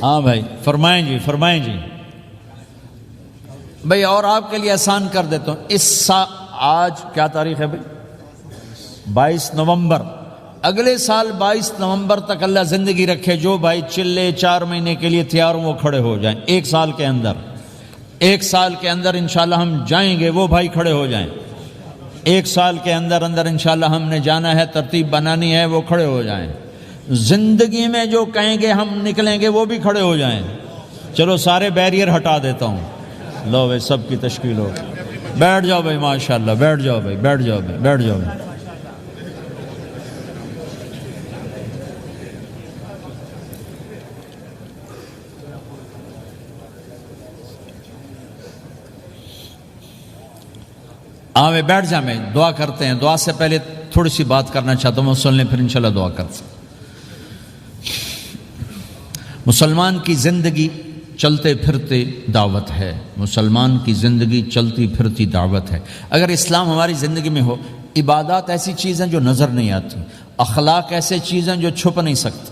ہاں بھائی فرمائیں جی، فرمائیں جی بھائی، اور آپ کے لیے آسان کر دیتا ہوں۔ آج کیا تاریخ ہے بھائی؟ 22 نومبر۔ اگلے سال 22 نومبر تک اللہ زندگی رکھے، جو بھائی چلے 4 مہینے کے لیے تیار ہوں وہ کھڑے ہو جائیں۔ ایک سال کے اندر انشاءاللہ ہم جائیں گے، وہ بھائی کھڑے ہو جائیں۔ 1 سال کے اندر انشاءاللہ ہم نے جانا ہے، ترتیب بنانی ہے، وہ کھڑے ہو جائیں۔ زندگی میں جو کہیں گے ہم نکلیں گے، وہ بھی کھڑے ہو جائیں۔ چلو سارے بیریئر ہٹا دیتا ہوں، لو بھائی سب کی تشکیل ہو، بیٹھ جاؤ بھائی، ماشاءاللہ بیٹھ جاؤ بھائی، بیٹھ جاؤ بھائی، بیٹھ جاؤ بھائی۔ ہاں میں بیٹھ جا، میں دعا کرتے ہیں۔ دعا سے پہلے تھوڑی سی بات کرنا چاہتا ہوں، سن لیں پھر انشاءاللہ دعا کرتے ہیں۔ مسلمان کی زندگی چلتے پھرتے دعوت ہے، مسلمان کی زندگی چلتی پھرتی دعوت ہے۔ اگر اسلام ہماری زندگی میں ہو، عبادات ایسی چیزیں جو نظر نہیں آتی، اخلاق ایسی چیزیں جو چھپ نہیں سکتی۔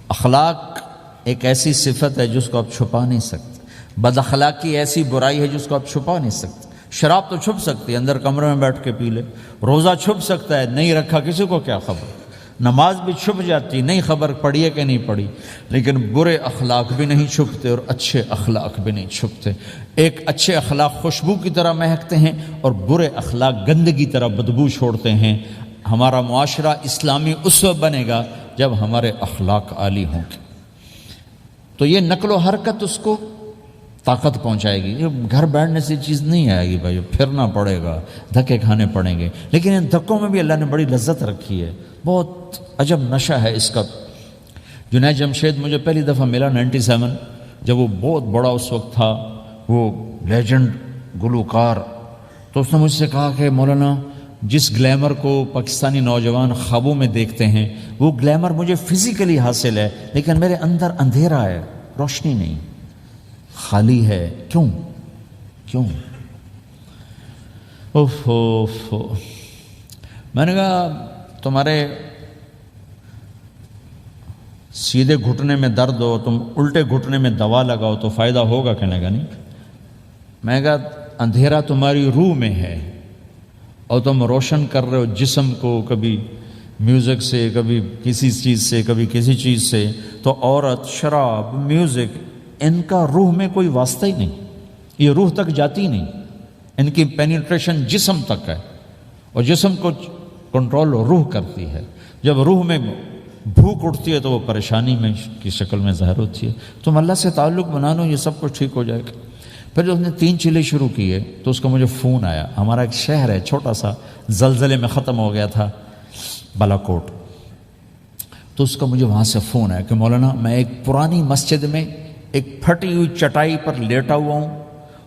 اخلاق ایک ایسی صفت ہے جس کو آپ چھپا نہیں سکتے، بد اخلاقی ایسی برائی ہے جس کو آپ چھپا نہیں سکتے۔ شراب تو چھپ سکتی ہے، اندر کمرے میں بیٹھ کے پی لے۔ روزہ چھپ سکتا ہے، نہیں رکھا کسی کو کیا خبر۔ نماز بھی چھپ جاتی، نہیں خبر پڑھی ہے کہ نہیں پڑھی۔ لیکن برے اخلاق بھی نہیں چھپتے اور اچھے اخلاق بھی نہیں چھپتے۔ ایک اچھے اخلاق خوشبو کی طرح مہکتے ہیں اور برے اخلاق گندگی طرح بدبو چھوڑتے ہیں۔ ہمارا معاشرہ اسلامی اس وقت بنے گا جب ہمارے اخلاق عالی ہوں گے، تو یہ نقل و حرکت اس کو طاقت پہنچائے گی۔ یہ گھر بیٹھنے سے چیز نہیں آئے گی بھائی، پھرنا پڑے گا، دھکے کھانے پڑیں گے۔ لیکن ان دھکوں میں بھی اللہ نے بڑی لذت رکھی ہے، بہت عجب نشہ ہے اس کا۔ جنید جمشید مجھے پہلی دفعہ ملا 97، جب وہ بہت بڑا اس وقت تھا، وہ لیجنڈ گلوکار۔ تو اس نے مجھ سے کہا کہ مولانا، جس گلیمر کو پاکستانی نوجوان خوابوں میں دیکھتے ہیں، وہ گلیمر مجھے فزیکلی حاصل ہے، لیکن میرے اندر اندھیرا ہے، روشنی نہیں، خالی ہے۔ کیوں؟ میں نے کہا تمہارے سیدھے گھٹنے میں درد ہو، تم الٹے گھٹنے میں دوا لگاؤ تو فائدہ ہوگا کہنے کا نہیں۔ میں نے کہا اندھیرا تمہاری روح میں ہے اور تم روشن کر رہے ہو جسم کو، کبھی میوزک سے، کبھی کسی چیز سے، کبھی کسی چیز سے۔ تو عورت، شراب، میوزک، ان کا روح میں کوئی واسطہ ہی نہیں، یہ روح تک جاتی نہیں۔ ان کی پینیٹریشن جسم تک ہے اور جسم کو کنٹرول روح کرتی ہے۔ جب روح میں بھوک اٹھتی ہے تو وہ پریشانی میں کی شکل میں ظاہر ہوتی ہے۔ تم اللہ سے تعلق بنا لو، یہ سب کچھ ٹھیک ہو جائے گا۔ پھر جب اس نے 3 چیلے شروع کیے تو اس کا مجھے فون آیا۔ ہمارا ایک شہر ہے چھوٹا سا، زلزلے میں ختم ہو گیا تھا، بالاکوٹ۔ تو اس کا مجھے وہاں سے فون آیا کہ مولانا میں ایک پرانی مسجد میں ایک پھٹی ہوئی چٹائی پر لیٹا ہوا ہوں،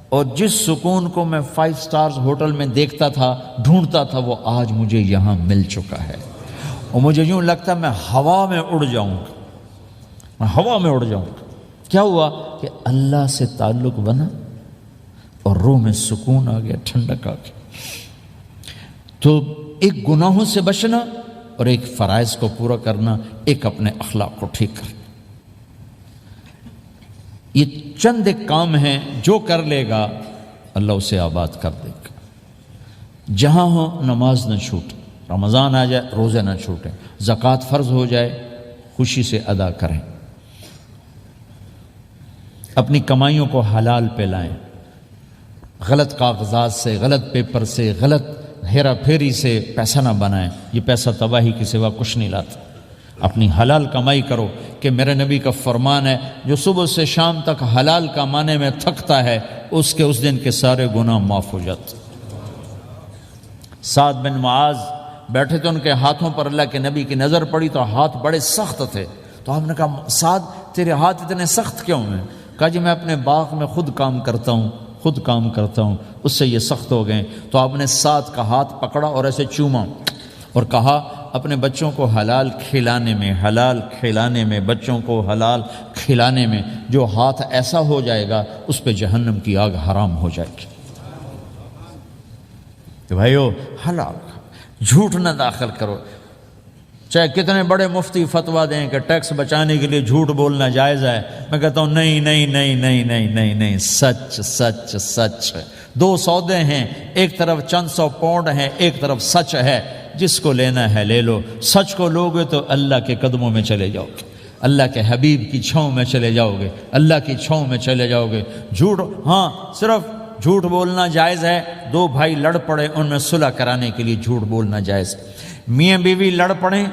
اور جس سکون کو میں 5 سٹارز ہوٹل میں دیکھتا تھا، ڈھونڈتا تھا، وہ آج مجھے یہاں مل چکا ہے۔ اور مجھے یوں لگتا ہے میں ہوا میں اڑ جاؤں گا، میں ہوا میں اڑ جاؤں گا۔ کیا ہوا کہ اللہ سے تعلق بنا اور روح میں سکون آ گیا، ٹھنڈک آ گئی۔ تو ایک گناہوں سے بچنا اور ایک فرائض کو پورا کرنا، ایک اپنے اخلاق کو ٹھیک کرنا، یہ چند ایک کام ہیں جو کر لے گا اللہ اسے آباد کر دے گا۔ جہاں ہو نماز نہ چھوٹے، رمضان آ جائے روزے نہ چھوٹیں، زکوٰۃ فرض ہو جائے خوشی سے ادا کریں، اپنی کمائیوں کو حلال پہ لائیں، غلط کاغذات سے، غلط پیپر سے، غلط ہیرا پھیری سے پیسہ نہ بنائیں، یہ پیسہ تباہی کے سوا کچھ نہیں لاتا۔ اپنی حلال کمائی کرو، کہ میرے نبی کا فرمان ہے جو صبح سے شام تک حلال کمانے میں تھکتا ہے اس کے اس دن کے سارے گناہ معاف ہو جاتے۔ سعد بن معاذ بیٹھے تھے، ان کے ہاتھوں پر اللہ کے نبی کی نظر پڑی تو ہاتھ بڑے سخت تھے۔ تو ہم نے کہا سعد تیرے ہاتھ اتنے سخت کیوں ہیں؟ کہا جی میں اپنے باغ میں خود کام کرتا ہوں، اس سے یہ سخت ہو گئے۔ تو آپ نے سعد کا ہاتھ پکڑا اور ایسے چوما اور کہا اپنے بچوں کو حلال کھلانے میں بچوں کو حلال کھلانے میں جو ہاتھ ایسا ہو جائے گا اس پہ جہنم کی آگ حرام ہو جائے گی۔ کہ بھائیو حلال، جھوٹ نہ داخل کرو۔ چاہے کتنے بڑے مفتی فتویٰ دیں کہ ٹیکس بچانے کے لیے جھوٹ بولنا جائز ہے، میں کہتا ہوں نہیں نہیں نہیں نہیں نہیں نہیں نہیں، سچ سچ سچ۔ دو سودے ہیں، ایک طرف چند سو پاؤنڈ ہیں، ایک طرف سچ ہے، جس کو لینا ہے لے لو۔ سچ کو لوگے تو اللہ کے قدموں میں چلے جاؤ گے، اللہ کے حبیب کی چھاؤں میں چلے جاؤ گے، اللہ کی چھاؤں میں چلے جاؤ گے۔ جھوٹ، ہاں صرف جھوٹ بولنا جائز ہے، دو بھائی لڑ پڑے ان میں صلح کرانے کے لیے جھوٹ بولنا جائز ہے۔ میاں بیوی لڑ پڑیں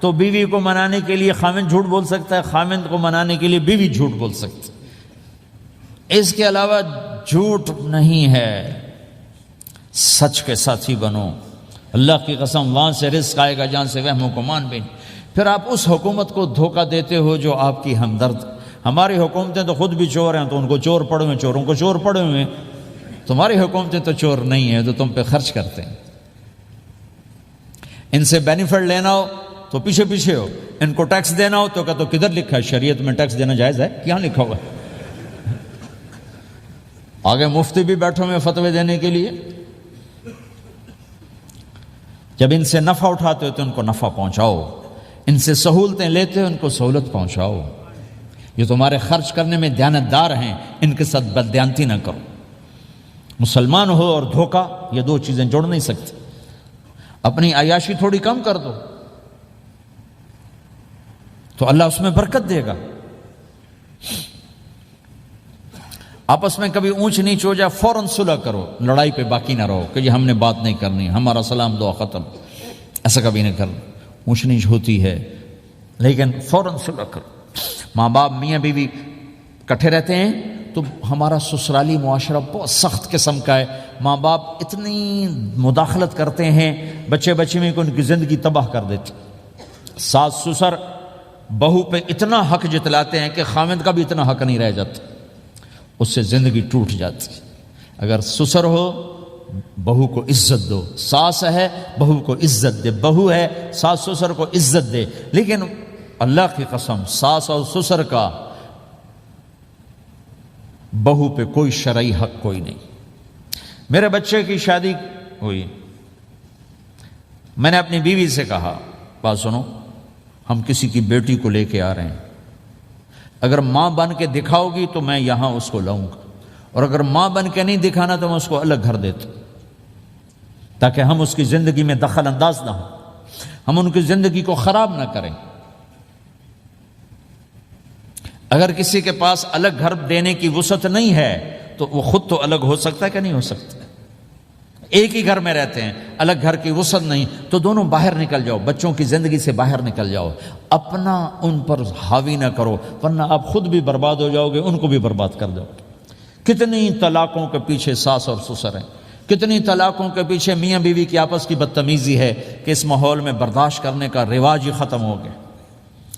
تو بیوی کو منانے کے لیے خامند جھوٹ بول سکتا ہے، خامند کو منانے کے لیے بیوی جھوٹ بول سکتی ہے۔ اس کے علاوہ جھوٹ نہیں ہے، سچ کے ساتھی بنو۔ اللہ کی قسم وہاں سے رزق آئے گا جہاں سے وہم و گمان بھی نہیں۔ پھر آپ اس حکومت کو دھوکہ دیتے ہو جو آپ کی ہمدرد۔ ہماری حکومتیں تو خود بھی چور ہیں، تو ان کو چور پڑے ہوئے، چوروں کو چور پڑے ہوئے۔ تمہاری حکومتیں تو چور نہیں ہیں، تو تم پہ خرچ کرتے ہیں۔ ان سے بینیفٹ لینا ہو تو پیچھے پیچھے ہو، ان کو ٹیکس دینا ہو تو کہتے ہو کدھر لکھا ہے شریعت میں ٹیکس دینا جائز ہے؟ کہاں لکھا ہوگا؟ آگے مفتی بھی بیٹھے ہوئے فتوے دینے کے لیے۔ جب ان سے نفع اٹھاتے ہو تو ان کو نفع پہنچاؤ، ان سے سہولتیں لیتے ہو ان کو سہولت پہنچاؤ۔ یہ تمہارے خرچ کرنے میں دیانتدار ہیں، ان کے ساتھ بددیانتی نہ کرو۔ مسلمان ہو اور دھوکہ، یہ دو چیزیں جوڑ نہیں سکتی۔ اپنی عیاشی تھوڑی کم کر دو تو اللہ اس میں برکت دے گا۔ آپس میں کبھی اونچ نیچ ہو جائے فوراً صلح کرو، لڑائی پہ باقی نہ رہو کہ ہم نے بات نہیں کرنی، ہمارا سلام دعا ختم، ایسا کبھی نہیں کرنا۔ اونچ نیچ ہوتی ہے لیکن فوراً صلح کرو۔ ماں باپ میاں بیوی کٹھے رہتے ہیں تو ہمارا سسرالی معاشرہ بہت سخت قسم کا ہے۔ ماں باپ اتنی مداخلت کرتے ہیں بچے میں کہ ان کی زندگی تباہ کر دیتے۔ ساس سسر بہو پہ اتنا حق جتلاتے ہیں کہ خامند کا بھی اتنا حق نہیں رہ جاتا، اس سے زندگی ٹوٹ جاتی۔ اگر سسر ہو بہو کو عزت دو، ساس ہے بہو کو عزت دے، بہو ہے ساس سسر کو عزت دے۔ لیکن اللہ کی قسم ساس اور سسر کا بہو پہ کوئی شرعی حق کوئی نہیں۔ میرے بچے کی شادی ہوئی، میں نے اپنی بیوی سے کہا بات سنو، ہم کسی کی بیٹی کو لے کے آ رہے ہیں، اگر ماں بن کے دکھاؤ گی تو میں یہاں اس کو لاؤں گا، اور اگر ماں بن کے نہیں دکھانا تو میں اس کو الگ گھر دیتا ہوں، تاکہ ہم اس کی زندگی میں دخل انداز نہ ہوں، ہم ان کی زندگی کو خراب نہ کریں۔ اگر کسی کے پاس الگ گھر دینے کی وسعت نہیں ہے تو وہ خود تو الگ ہو سکتا ہے کہ نہیں ہو سکتا؟ ایک ہی گھر میں رہتے ہیں، الگ گھر کی وسعت نہیں، تو دونوں باہر نکل جاؤ، بچوں کی زندگی سے باہر نکل جاؤ، اپنا ان پر حاوی نہ کرو، ورنہ آپ خود بھی برباد ہو جاؤ گے، ان کو بھی برباد کر دو گے۔ کتنی طلاقوں کے پیچھے ساس اور سسر ہیں، کتنی طلاقوں کے پیچھے میاں بیوی کی آپس کی بدتمیزی ہے کہ اس ماحول میں برداشت کرنے کا رواج ہی ختم ہو گیا۔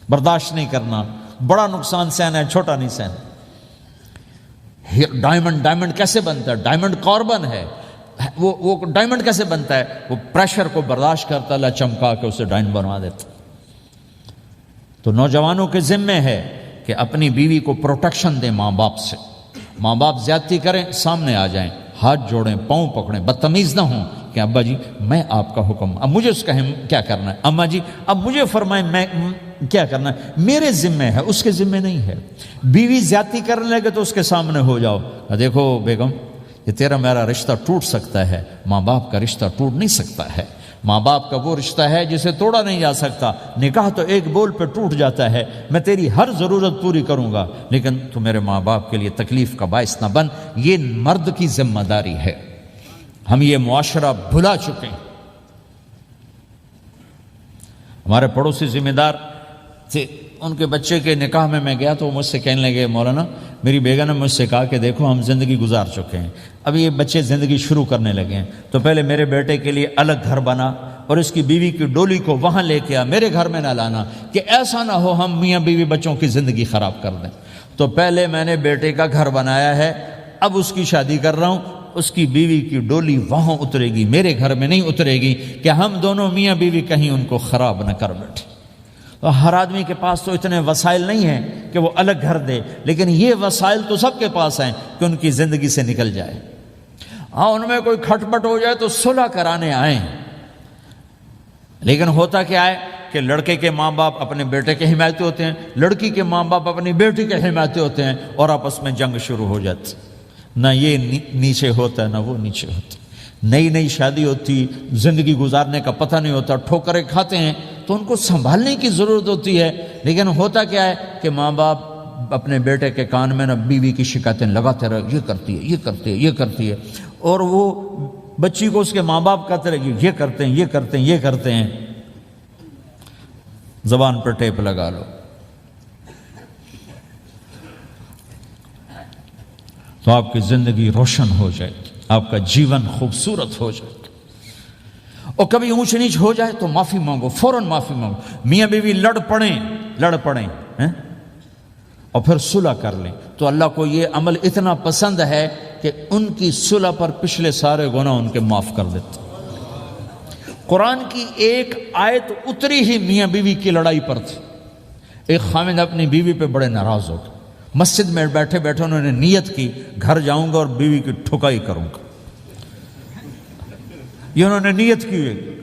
برداشت نہیں کرنا، بڑا نقصان سہنا ہے، چھوٹا نہیں سہنا۔ ڈائمنڈ کیسے بنتا ہے؟ ڈائمنڈ کاربن ہے، وہ ڈائمنڈ کیسے بنتا ہے؟ وہ پریشر کو برداشت کرتا، اللہ چمکا کے اسے ڈائمنڈ بنوا دیتا۔ تو نوجوانوں کے ذمے ہے کہ اپنی بیوی کو پروٹیکشن دیں ماں باپ سے۔ ماں باپ زیادتی کریں سامنے آ جائیں، ہاتھ جوڑیں، پاؤں پکڑیں، بدتمیز نہ ہوں کہ ابا جی میں آپ کا حکم، اب مجھے اس کا کیا کرنا ہے، اماں جی اب مجھے فرمائیں میں کیا کرنا ہے، میرے ذمے ہے، اس کے ذمے نہیں ہے۔ بیوی زیادتی کرنے لگے تو اس کے سامنے ہو جاؤ، دیکھو بیگم یہ تیرا میرا رشتہ ٹوٹ سکتا ہے، ماں باپ کا رشتہ ٹوٹ نہیں سکتا ہے۔ ماں باپ کا وہ رشتہ ہے جسے توڑا نہیں جا سکتا، نکاح تو ایک بول پہ ٹوٹ جاتا ہے۔ میں تیری ہر ضرورت پوری کروں گا لیکن تو میرے ماں باپ کے لیے تکلیف کا باعث نہ بن۔ یہ مرد کی ذمہ داری ہے، ہم یہ معاشرہ بھلا چکے ہیں۔ ہمارے پڑوسی ذمہ دار تھے، ان کے بچے کے نکاح میں گیا تو مجھ سے کہنے لگے مولانا میری بیگم نے مجھ سے کہا کہ دیکھو ہم زندگی گزار چکے ہیں، اب یہ بچے زندگی شروع کرنے لگے ہیں، تو پہلے میرے بیٹے کے لیے الگ گھر بنا اور اس کی بیوی کی ڈولی کو وہاں لے کے آ، میرے گھر میں نہ لانا کہ ایسا نہ ہو ہم میاں بیوی بچوں کی زندگی خراب کر دیں۔ تو پہلے میں نے بیٹے کا گھر بنایا ہے، اب اس کی شادی کر رہا ہوں، اس کی بیوی کی ڈولی وہاں اترے گی، میرے گھر میں نہیں اترے گی کہ ہم دونوں میاں بیوی کہیں ان کو خراب نہ کر بیٹھے۔ ہر آدمی کے پاس تو اتنے وسائل نہیں ہیں کہ وہ الگ گھر دے، لیکن یہ وسائل تو سب کے پاس ہیں کہ ان کی زندگی سے نکل جائے۔ ہاں ان میں کوئی کھٹپٹ ہو جائے تو صلح کرانے آئیں، لیکن ہوتا کیا ہے کہ لڑکے کے ماں باپ اپنے بیٹے کے حمایتی ہوتے ہیں، لڑکی کے ماں باپ اپنی بیٹی کے حمایتی ہوتے ہیں، اور آپس میں جنگ شروع ہو جاتی، نہ یہ نیچے ہوتا ہے نہ وہ نیچے ہوتا ہے۔ نئی نئی شادی ہوتی، زندگی گزارنے کا پتہ نہیں ہوتا، ٹھوکریں کھاتے ہیں، تو ان کو سنبھالنے کی ضرورت ہوتی ہے۔ لیکن ہوتا کیا ہے کہ ماں باپ اپنے بیٹے کے کان میں نہ بیوی کی شکایتیں لگاتے رہے، یہ کرتی ہے، یہ کرتی ہے، یہ کرتی ہے، اور وہ بچی کو اس کے ماں باپ کہتے رہے یہ کرتے ہیں، یہ کرتے ہیں، یہ کرتے ہیں۔ زبان پر ٹیپ لگا لو تو آپ کی زندگی روشن ہو جائے گی، آپ کا جیون خوبصورت ہو جائے گا۔ اور کبھی اونچ نیچ ہو جائے تو معافی مانگو، فوراً معافی مانگو۔ میاں بیوی لڑ پڑیں اور پھر صلح کر لیں، تو اللہ کو یہ عمل اتنا پسند ہے کہ ان کی صلح پر پچھلے سارے گناہ ان کے معاف کر دیتے۔ قرآن کی ایک آیت اتری ہی میاں بیوی کی لڑائی پر تھی۔ ایک خاوند اپنی بیوی پہ بڑے ناراض ہو گئے، مسجد میں بیٹھے بیٹھے انہوں نے نیت کی گھر جاؤں گا اور بیوی کی ٹھکائی کروں گا۔ یہ انہوں نے نیت کی ہوئی